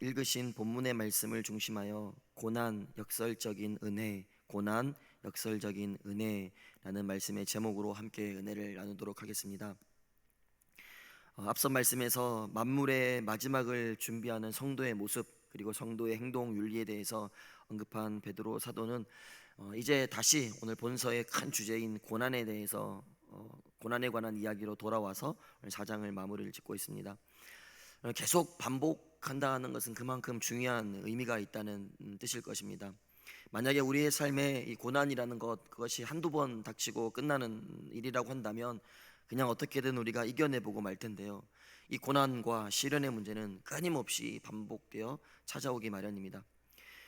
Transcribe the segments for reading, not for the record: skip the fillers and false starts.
읽으신 본문의 말씀을 중심하여 고난 역설적인 은혜, 고난 역설적인 은혜라는 말씀의 제목으로 함께 은혜를 나누도록 하겠습니다. 앞선 말씀에서 만물의 마지막을 준비하는 성도의 모습 그리고 성도의 행동 윤리에 대해서 언급한 베드로 사도는 이제 다시 오늘 본서의 큰 주제인 고난에 대해서 고난에 관한 이야기로 돌아와서 오늘 4장을 마무리를 짓고 있습니다. 계속 반복한다는 것은 그만큼 중요한 의미가 있다는 뜻일 것입니다. 만약에 우리의 삶에 이 고난이라는 그것이 한두 번 닥치고 끝나는 일이라고 한다면 그냥 어떻게든 우리가 이겨내보고 말 텐데요, 이 고난과 시련의 문제는 끊임없이 반복되어 찾아오기 마련입니다.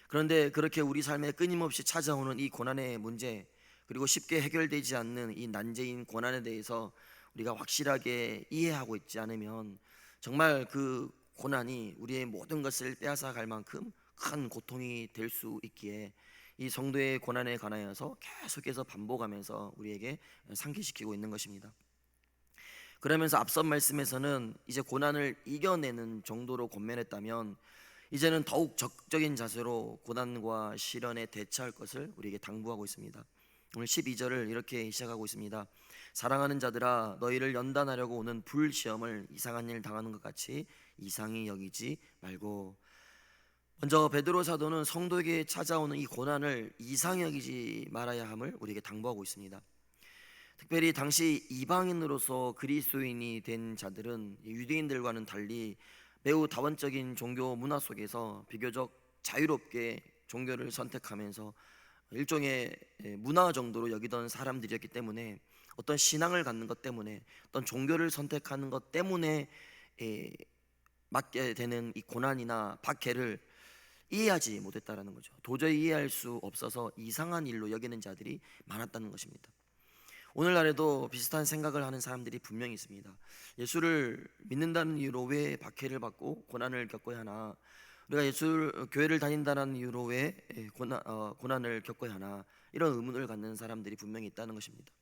그런데 그렇게 우리 삶에 끊임없이 찾아오는 이 고난의 문제, 그리고 쉽게 해결되지 않는 이 난제인 고난에 대해서 우리가 확실하게 이해하고 있지 않으면 정말 그 고난이 우리의 모든 것을 빼앗아 갈 만큼 큰 고통이 될 수 있기에 이 성도의 고난에 관하여서 계속해서 반복하면서 우리에게 상기시키고 있는 것입니다. 그러면서 앞선 말씀에서는 이제 고난을 이겨내는 정도로 권면했다면, 이제는 더욱 적극적인 자세로 고난과 시련에 대처할 것을 우리에게 당부하고 있습니다. 오늘 12절을 이렇게 시작하고 있습니다. 사랑하는 자들아, 너희를 연단하려고 오는 불시험을 이상한 일 당하는 것 같이 이상히 여기지 말고. 먼저 베드로 사도는 성도에게 찾아오는 이 고난을 이상히 여기지 말아야 함을 우리에게 당부하고 있습니다. 특별히 당시 이방인으로서 그리스도인이 된 자들은 유대인들과는 달리 매우 다원적인 종교 문화 속에서 비교적 자유롭게 종교를 선택하면서 일종의 문화 정도로 여기던 사람들이었기 때문에, 어떤 신앙을 갖는 것 때문에, 어떤 종교를 선택하는 것 때문에 맞게 되는 이 고난이나 박해를 이해하지 못했다라는 거죠. 도저히 이해할 수 없어서 이상한 일로 여기는 자들이 많았다는 것입니다. 오늘날에도 비슷한 생각을 하는 사람들이 분명히 있습니다. 예수를 믿는다는 이유로 왜 박해를 받고 고난을 겪어야 하나, 우리가 교회를 다닌다는 이유로 왜 고난을 겪어야 하나, 이런 의문을 갖는 사람들이 분명히 있다는 것입니다.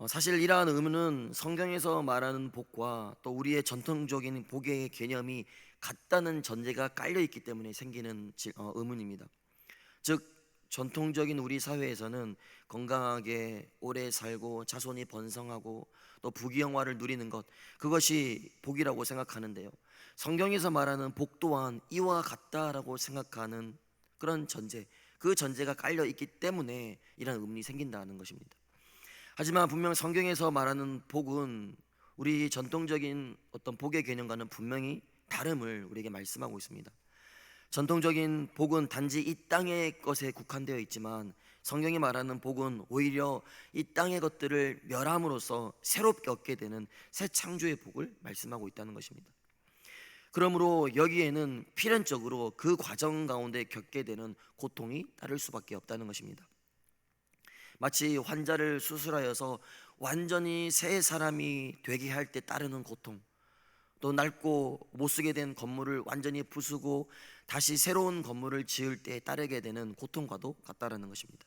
사실 이러한 의문은 성경에서 말하는 복과 또 우리의 전통적인 복의 개념이 같다는 전제가 깔려 있기 때문에 생기는 의문입니다. 즉, 전통적인 우리 사회에서는 건강하게 오래 살고 자손이 번성하고 또 부귀영화를 누리는 것, 그것이 복이라고 생각하는데요, 성경에서 말하는 복 또한 이와 같다라고 생각하는 그런 전제, 그 전제가 깔려 있기 때문에 이런 의문이 생긴다는 것입니다. 하지만 분명 성경에서 말하는 복은 우리 전통적인 어떤 복의 개념과는 분명히 다름을 우리에게 말씀하고 있습니다. 전통적인 복은 단지 이 땅의 것에 국한되어 있지만, 성경이 말하는 복은 오히려 이 땅의 것들을 멸함으로써 새롭게 얻게 되는 새 창조의 복을 말씀하고 있다는 것입니다. 그러므로 여기에는 필연적으로 그 과정 가운데 겪게 되는 고통이 따를 수밖에 없다는 것입니다. 마치 환자를 수술하여서 완전히 새 사람이 되게 할 때 따르는 고통, 또 낡고 못쓰게 된 건물을 완전히 부수고 다시 새로운 건물을 지을 때 따르게 되는 고통과도 같다라는 것입니다.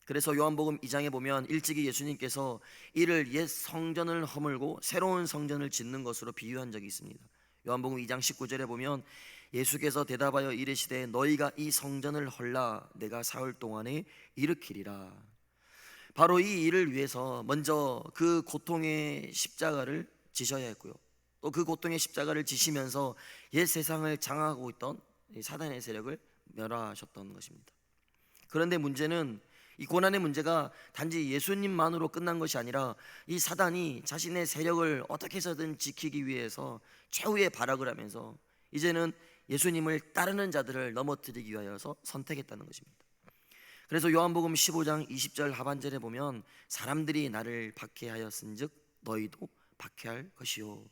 그래서 요한복음 2장에 보면 일찍이 예수님께서 이를 옛 성전을 허물고 새로운 성전을 짓는 것으로 비유한 적이 있습니다. 요한복음 2장 19절에 보면 예수께서 대답하여 이르시되 너희가 이 성전을 헐라 내가 사흘 동안에 일으키리라. 바로 이 일을 위해서 먼저 그 고통의 십자가를 지셔야 했고요, 또 그 고통의 십자가를 지시면서 옛 세상을 장악하고 있던 사단의 세력을 멸하셨던 것입니다. 그런데 문제는 이 고난의 문제가 단지 예수님만으로 끝난 것이 아니라 이 사단이 자신의 세력을 어떻게 해서든 지키기 위해서 최후의 발악을 하면서 이제는 예수님을 따르는 자들을 넘어뜨리기 위하여서 선택했다는 것입니다. 그래서 요한복음 15장 20절 하반절에 보면 사람들이 나를 박해하였은즉 너희도 박해할 것이요.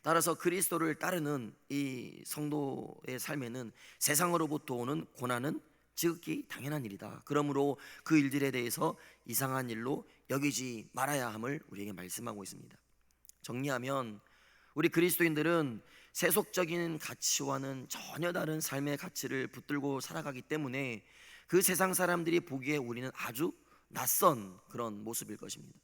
따라서 그리스도를 따르는 이 성도의 삶에는 세상으로부터 오는 고난은 지극히 당연한 일이다. 그러므로 그 일들에 대해서 이상한 일로 여기지 말아야 함을 우리에게 말씀하고 있습니다. 정리하면 우리 그리스도인들은 세속적인 가치와는 전혀 다른 삶의 가치를 붙들고 살아가기 때문에 그 세상 사람들이 보기에 우리는 아주 낯선 그런 모습일 것입니다.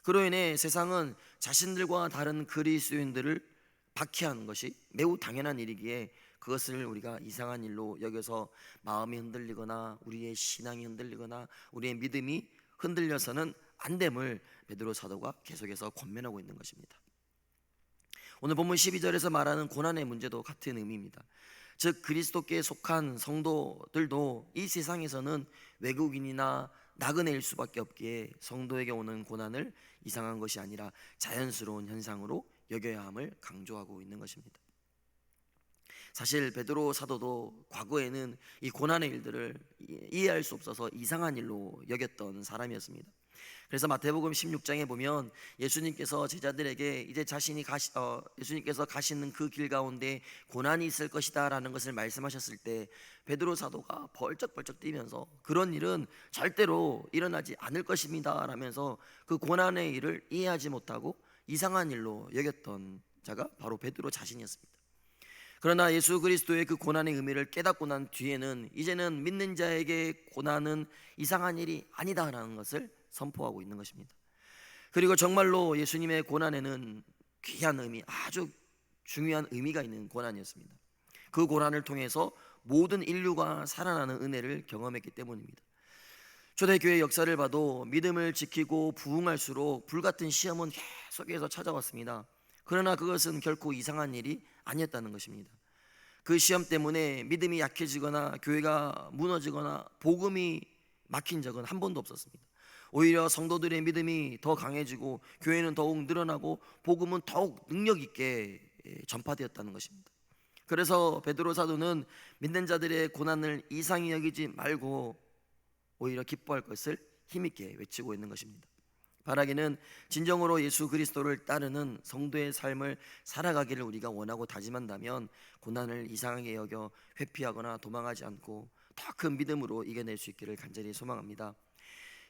그로 인해 세상은 자신들과 다른 그리스도인들을 박해하는 것이 매우 당연한 일이기에 그것을 우리가 이상한 일로 여겨서 마음이 흔들리거나 우리의 신앙이 흔들리거나 우리의 믿음이 흔들려서는 안 됨을 베드로 사도가 계속해서 권면하고 있는 것입니다. 오늘 본문 12절에서 말하는 고난의 문제도 같은 의미입니다. 즉 그리스도께 속한 성도들도 이 세상에서는 외국인이나 나그네일 수밖에 없기에 성도에게 오는 고난을 이상한 것이 아니라 자연스러운 현상으로 여겨야 함을 강조하고 있는 것입니다. 사실 베드로 사도도 과거에는 이 고난의 일들을 이해할 수 없어서 이상한 일로 여겼던 사람이었습니다. 그래서 마태복음 16장에 보면 예수님께서 제자들에게 이제 예수님께서 가시는 그 길 가운데 고난이 있을 것이다 라는 것을 말씀하셨을 때 베드로 사도가 벌쩍벌쩍 뛰면서 그런 일은 절대로 일어나지 않을 것입니다 라면서 그 고난의 일을 이해하지 못하고 이상한 일로 여겼던 자가 바로 베드로 자신이었습니다. 그러나 예수 그리스도의 그 고난의 의미를 깨닫고 난 뒤에는 이제는 믿는 자에게 고난은 이상한 일이 아니다라는 것을 선포하고 있는 것입니다. 그리고 정말로 예수님의 고난에는 귀한 의미, 아주 중요한 의미가 있는 고난이었습니다. 그 고난을 통해서 모든 인류가 살아나는 은혜를 경험했기 때문입니다. 초대교회 역사를 봐도 믿음을 지키고 부흥할수록 불같은 시험은 계속해서 찾아왔습니다. 그러나 그것은 결코 이상한 일이 아니었다는 것입니다. 그 시험 때문에 믿음이 약해지거나 교회가 무너지거나 복음이 막힌 적은 한 번도 없었습니다. 오히려 성도들의 믿음이 더 강해지고 교회는 더욱 늘어나고 복음은 더욱 능력 있게 전파되었다는 것입니다. 그래서 베드로 사도는 믿는 자들의 고난을 이상히 여기지 말고 오히려 기뻐할 것을 힘있게 외치고 있는 것입니다. 바라기는 진정으로 예수 그리스도를 따르는 성도의 삶을 살아가기를 우리가 원하고 다짐한다면 고난을 이상하게 여겨 회피하거나 도망하지 않고 더 큰 믿음으로 이겨낼 수 있기를 간절히 소망합니다.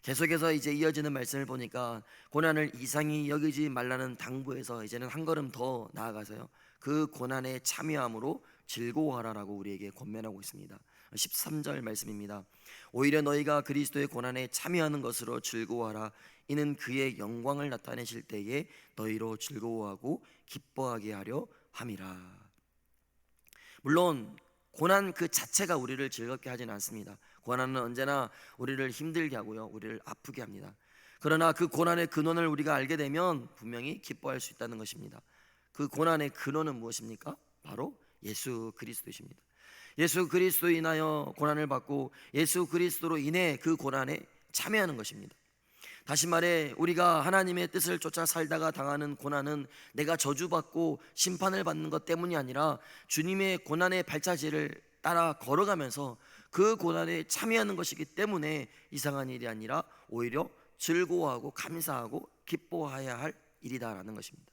계속해서 이제 이어지는 말씀을 보니까 고난을 이상히 여기지 말라는 당부에서 이제는 한 걸음 더 나아가서요, 그 고난에 참여함으로 즐거워하라라고 우리에게 권면하고 있습니다. 13절 말씀입니다. 오히려 너희가 그리스도의 고난에 참여하는 것으로 즐거워하라. 이는 그의 영광을 나타내실 때에 너희로 즐거워하고 기뻐하게 하려 함이라. 물론 고난 그 자체가 우리를 즐겁게 하지는 않습니다. 고난은 언제나 우리를 힘들게 하고요, 우리를 아프게 합니다. 그러나 그 고난의 근원을 우리가 알게 되면 분명히 기뻐할 수 있다는 것입니다. 그 고난의 근원은 무엇입니까? 바로 예수 그리스도이십니다. 예수 그리스도로 인하여 고난을 받고 예수 그리스도로 인해 그 고난에 참여하는 것입니다. 다시 말해 우리가 하나님의 뜻을 쫓아 살다가 당하는 고난은 내가 저주받고 심판을 받는 것 때문이 아니라 주님의 고난의 발자취를 따라 걸어가면서 그 고난에 참여하는 것이기 때문에 이상한 일이 아니라 오히려 즐거워하고 감사하고 기뻐해야 할 일이다라는 것입니다.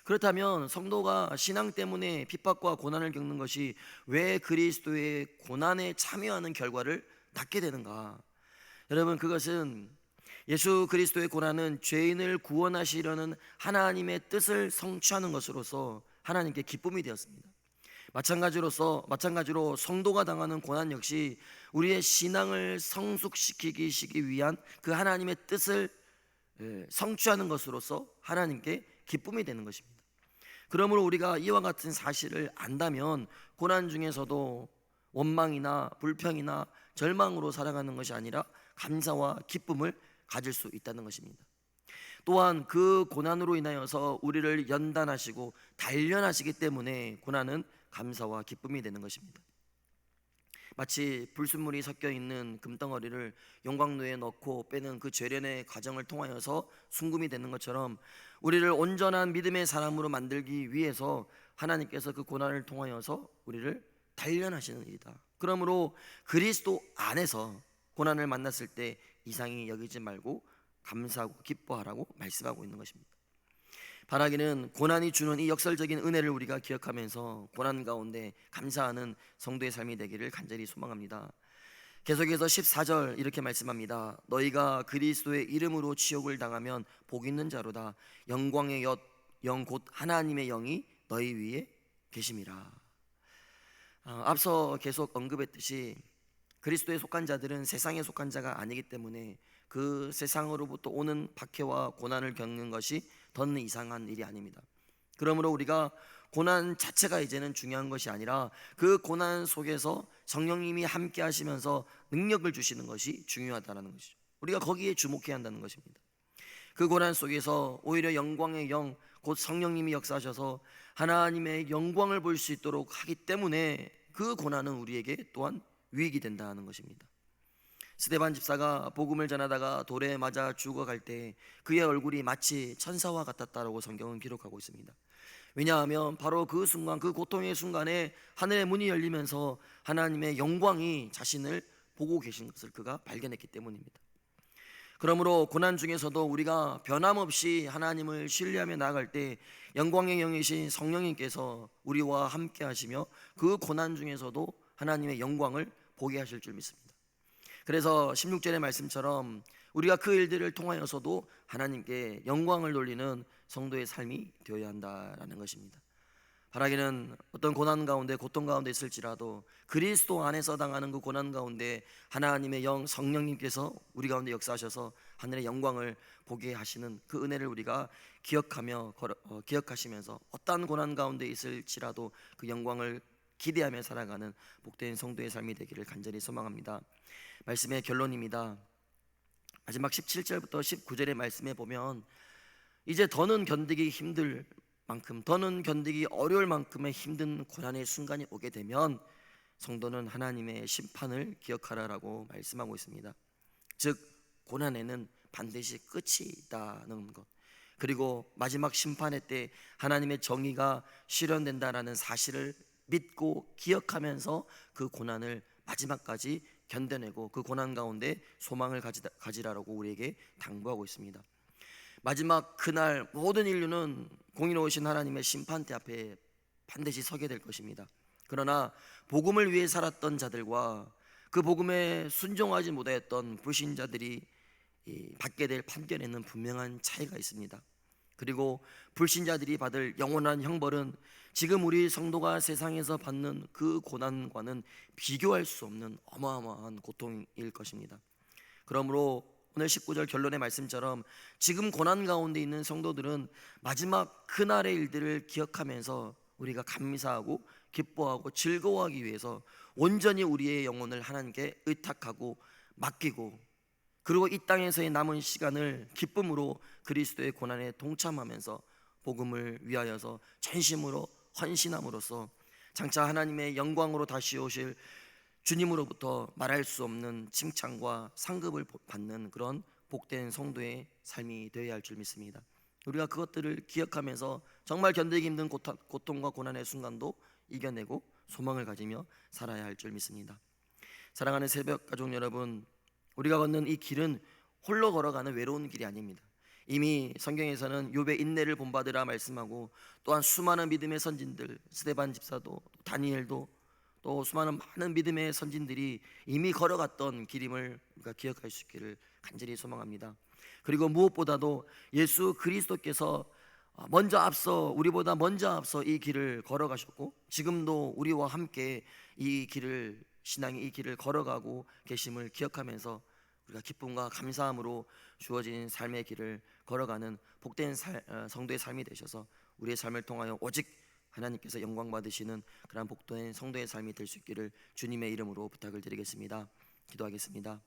그렇다면 성도가 신앙 때문에 핍박과 고난을 겪는 것이 왜 그리스도의 고난에 참여하는 결과를 낳게 되는가? 여러분, 그것은 예수 그리스도의 고난은 죄인을 구원하시려는 하나님의 뜻을 성취하는 것으로서 하나님께 기쁨이 되었습니다. 마찬가지로 성도가 당하는 고난 역시 우리의 신앙을 성숙시키기 위한 그 하나님의 뜻을 성취하는 것으로서 하나님께 기쁨이 되는 것입니다. 그러므로 우리가 이와 같은 사실을 안다면 고난 중에서도 원망이나 불평이나 절망으로 살아가는 것이 아니라 감사와 기쁨을 가질 수 있다는 것입니다. 또한 그 고난으로 인하여서 우리를 연단하시고 단련하시기 때문에 고난은 감사와 기쁨이 되는 것입니다. 마치 불순물이 섞여 있는 금덩어리를 용광로에 넣고 빼는 그 재련의 과정을 통하여서 순금이 되는 것처럼 우리를 온전한 믿음의 사람으로 만들기 위해서 하나님께서 그 고난을 통하여서 우리를 단련하시는 일이다. 그러므로 그리스도 안에서 고난을 만났을 때 이상히 여기지 말고 감사하고 기뻐하라고 말씀하고 있는 것입니다. 바라기는 고난이 주는 이 역설적인 은혜를 우리가 기억하면서 고난 가운데 감사하는 성도의 삶이 되기를 간절히 소망합니다. 계속해서 14절 이렇게 말씀합니다. 너희가 그리스도의 이름으로 치욕을 당하면 복 있는 자로다. 영광의 영 곧 하나님의 영이 너희 위에 계심이라. 앞서 계속 언급했듯이 그리스도에 속한 자들은 세상에 속한 자가 아니기 때문에 그 세상으로부터 오는 박해와 고난을 겪는 것이 더 이상한 일이 아닙니다. 그러므로 우리가 고난 자체가 이제는 중요한 것이 아니라 그 고난 속에서 성령님이 함께 하시면서 능력을 주시는 것이 중요하다는 것이죠. 우리가 거기에 주목해야 한다는 것입니다. 그 고난 속에서 오히려 영광의 영, 곧 성령님이 역사하셔서 하나님의 영광을 볼 수 있도록 하기 때문에 그 고난은 우리에게 또한 유익이 된다는 것입니다. 스데반 집사가 복음을 전하다가 돌에 맞아 죽어갈 때 그의 얼굴이 마치 천사와 같았다라고 성경은 기록하고 있습니다. 왜냐하면 바로 그 순간, 그 고통의 순간에 하늘의 문이 열리면서 하나님의 영광이 자신을 보고 계신 것을 그가 발견했기 때문입니다. 그러므로 고난 중에서도 우리가 변함없이 하나님을 신뢰하며 나아갈 때 영광의 영이신 성령님께서 우리와 함께 하시며 그 고난 중에서도 하나님의 영광을 보게 하실 줄 믿습니다. 그래서 16절의 말씀처럼 우리가 그 일들을 통하여서도 하나님께 영광을 돌리는 성도의 삶이 되어야 한다라는 것입니다. 바라기는 어떤 고난 가운데, 고통 가운데 있을지라도 그리스도 안에서 당하는 그 고난 가운데 하나님의 영 성령님께서 우리 가운데 역사하셔서 하늘의 영광을 보게 하시는 그 은혜를 우리가 기억하시면서 어떠한 고난 가운데 있을지라도 그 영광을 기대하며 살아가는 복된 성도의 삶이 되기를 간절히 소망합니다. 말씀의 결론입니다. 마지막 17절부터 19절의 말씀에 보면 이제 더는 견디기 힘들 만큼, 더는 견디기 어려울 만큼의 힘든 고난의 순간이 오게 되면 성도는 하나님의 심판을 기억하라라고 말씀하고 있습니다. 즉 고난에는 반드시 끝이 있다는 것, 그리고 마지막 심판의 때 하나님의 정의가 실현된다라는 사실을 믿고 기억하면서 그 고난을 마지막까지 견뎌내고 그 고난 가운데 소망을 가지라라고 우리에게 당부하고 있습니다. 마지막 그날 모든 인류는 공의로우신 하나님의 심판대 앞에 반드시 서게 될 것입니다. 그러나 복음을 위해 살았던 자들과 그 복음에 순종하지 못하였던 불신자들이 받게 될 판결에는 분명한 차이가 있습니다. 그리고 불신자들이 받을 영원한 형벌은 지금 우리 성도가 세상에서 받는 그 고난과는 비교할 수 없는 어마어마한 고통일 것입니다. 그러므로 오늘 19절 결론의 말씀처럼 지금 고난 가운데 있는 성도들은 마지막 그날의 일들을 기억하면서 우리가 감사하고 기뻐하고 즐거워하기 위해서 온전히 우리의 영혼을 하나님께 의탁하고 맡기고, 그리고 이 땅에서의 남은 시간을 기쁨으로 그리스도의 고난에 동참하면서 복음을 위하여서 전심으로 헌신함으로써 장차 하나님의 영광으로 다시 오실 주님으로부터 말할 수 없는 칭찬과 상급을 받는 그런 복된 성도의 삶이 되어야 할 줄 믿습니다. 우리가 그것들을 기억하면서 정말 견디기 힘든 고통과 고난의 순간도 이겨내고 소망을 가지며 살아야 할 줄 믿습니다. 사랑하는 새벽 가족 여러분, 우리가 걷는 이 길은 홀로 걸어가는 외로운 길이 아닙니다. 이미 성경에서는 욥의 인내를 본받으라 말씀하고, 또한 수많은 믿음의 선진들, 스데반 집사도 다니엘도 또 수많은 많은 믿음의 선진들이 이미 걸어갔던 길임을 우리가 기억할 수 있기를 간절히 소망합니다. 그리고 무엇보다도 예수 그리스도께서 우리보다 먼저 앞서 이 길을 걸어가셨고, 지금도 우리와 함께 신앙의 이 길을 걸어가고 계심을 기억하면서 우리가 기쁨과 감사함으로 주어진 삶의 길을 걸어가는 복된 성도의 삶이 되셔서 우리의 삶을 통하여 오직 하나님께서 영광 받으시는 그런 복된 성도의 삶이 될 수 있기를 주님의 이름으로 부탁을 드리겠습니다. 기도하겠습니다.